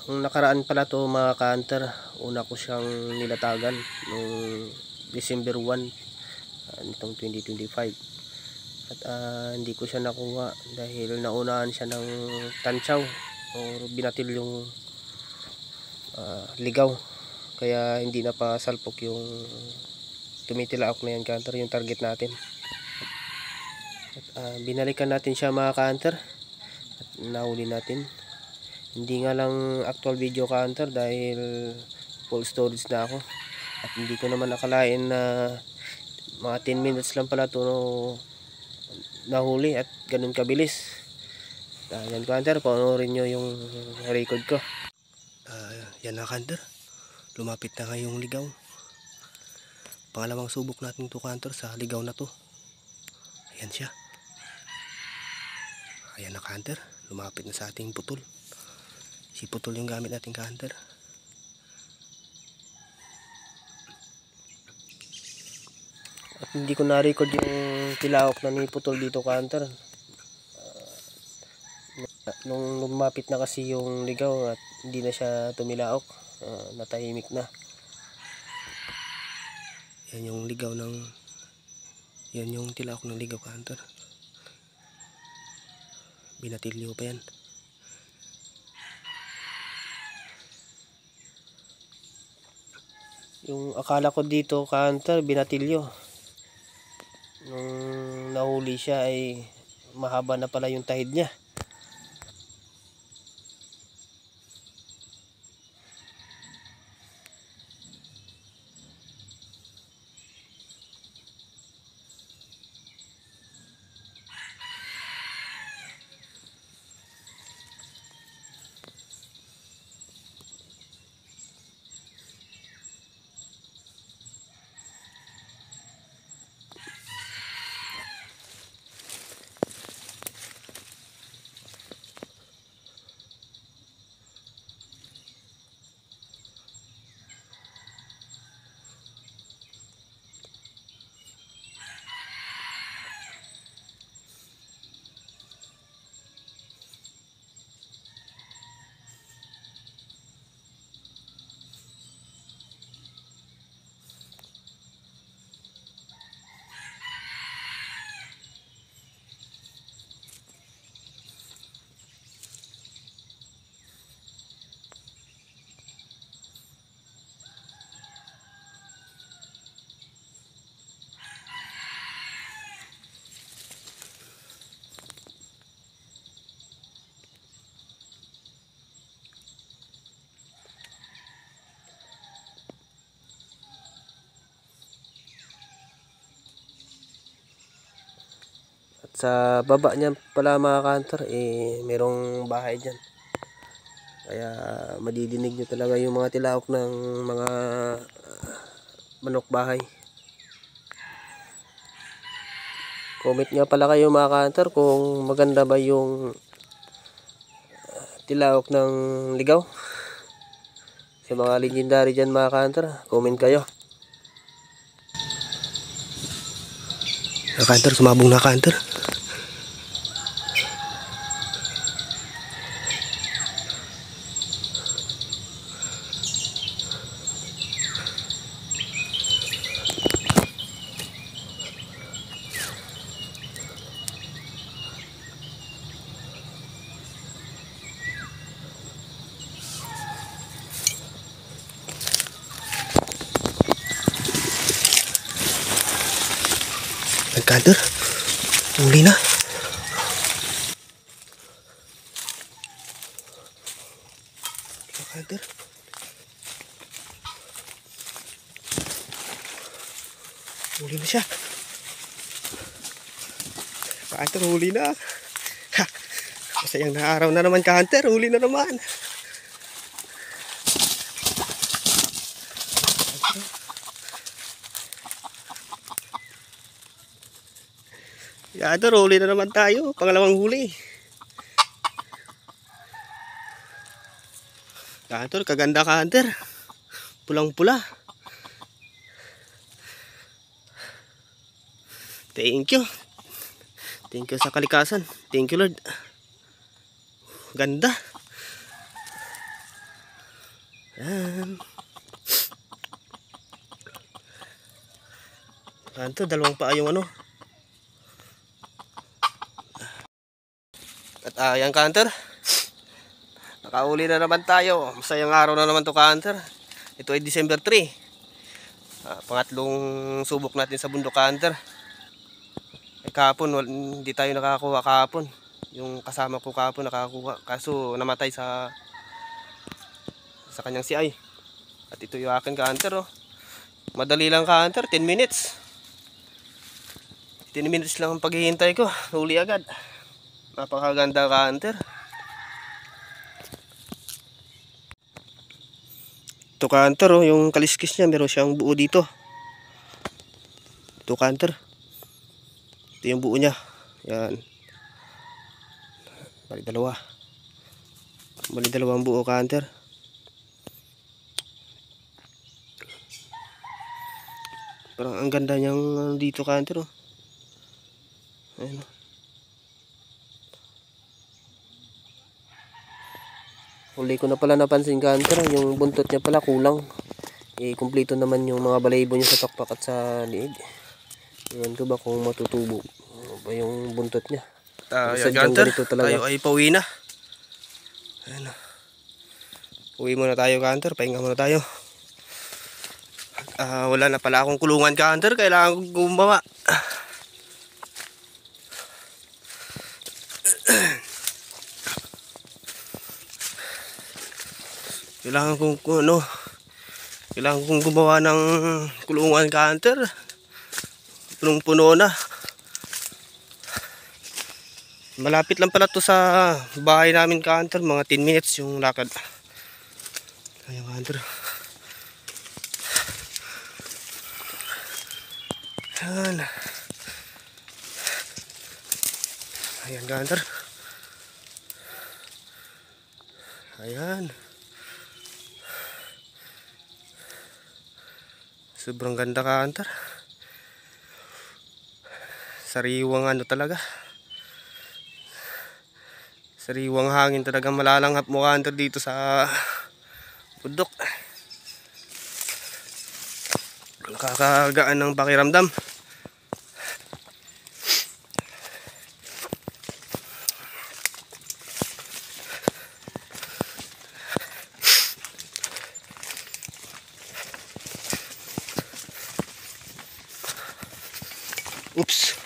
Ang nakaraan pala to mga ka-hunter, una ko siyang nilatagan noong December 1 nitong 2025. At hindi ko siya nakuha dahil naunahan siya ng tantsaw o binatil yung ligaw. Kaya hindi na pa salpok yung tumitilaok na yan ka-hunter, yung target natin. At binalikan natin siya mga ka-hunter at nahuli natin. Hindi nga lang actual video ka-hunter dahil full storage na ako. At hindi ko naman akalain na mga 10 minutes lang pala ito nahuli at ganun kabilis. Yan ka-hunter, panoorin nyo yung record ko. Yan na ka-hunter, lumapit na ngayong ligaw. Pangalawang subok natin ito ka-hunter sa ligaw na to. Ayan siya. Ayan na ka-hunter, lumapit na sa ating putol. Si putol yung gamit natin ka-hunter. At hindi ko na-record yung tilaok na ni putol dito ka-hunter. Nung lumapit na kasi yung ligaw at hindi na siya tumilaok, natahimik na. Yan yung ligaw ng, yan yung tilaok ng ligaw ka-hunter. Binatilyo pa yan. Yung akala ko dito ka-hunter, binatilyo. Nung nahuli siya ay mahaba na pala yung tahid niya. Sa baba niyan pala mga ka-hunter, merong bahay dyan. Kaya madidinig nyo talaga yung mga tilaok ng mga manok bahay. Comment nga pala kayo mga ka-hunter kung maganda ba yung tilaok ng ligaw. Sa mga legendary dyan mga ka-hunter, comment kayo. Ka-hunter, sumabong na ka-hunter. Ka-hunter, huli na. Ka-hunter, huli na siya. Ka-hunter, huli na. Ha, masayang na araw na naman ka-hunter, huli na naman. Ka-hunter, huli na naman tayo, pangalawang huli. Ka-hunter, kaganda ka-hunter, pulang-pula. Thank you. Thank you sa kalikasan. Thank you Lord. Ganda. Ayan. Kanto, dalawang paa yung ano. At ayan ka-hunter. Nakauli na naman tayo. Masayang araw na naman to ka-hunter. Ito ay December 3. Pangatlong subok natin sa bundok ka-hunter. Kahapon, hindi tayo nakakuha kahapon. Yung kasama ko kahapon nakakuha. Kaso namatay sa kanyang CI. At ito yung akin ka-hunter. Oh. Madali lang ka-hunter, 10 minutes. 10 minutes lang ang paghihintay ko. Huli agad. Napakaganda ka-hunter. Ito ka-hunter, oh, yung kaliskis niya, meron siyang buo dito. Ito ka-hunter. Ito yung buo niya. Yan. Bali dalawa. Bali dalawang buo ka-hunter. Parang ang ganda niyang dito ka-hunter, oh. Ayan. Huli ko na pala napansin ka-hunter, yung buntot niya pala kulang. Kumpleto naman yung mga balayibo niya sa pakpak at sa liig. Iwan ko ba kung matutubo ba yung buntot niya. Ka-hunter, tayo ay pauwi na. Ayan. Uwi muna tayo ka-hunter, pahinga muna tayo. Wala na pala akong kulungan ka-hunter, kailangan kong gumawa. Kailangan kong gumawa ng kulungan ka-hunter. Punong-puno na. Malapit lang pala to sa bahay namin ka-hunter, mga 10 minutes yung lakad. Ayan ka-hunter. Ayan. Ayan ka-hunter. Ayan. Sobrang ganda ka-hunter. Sariwang ano talaga. Sariwang hangin talaga, malalanghap mo ka-hunter dito sa bundok. Nakakagaan ng pakiramdam. Oops.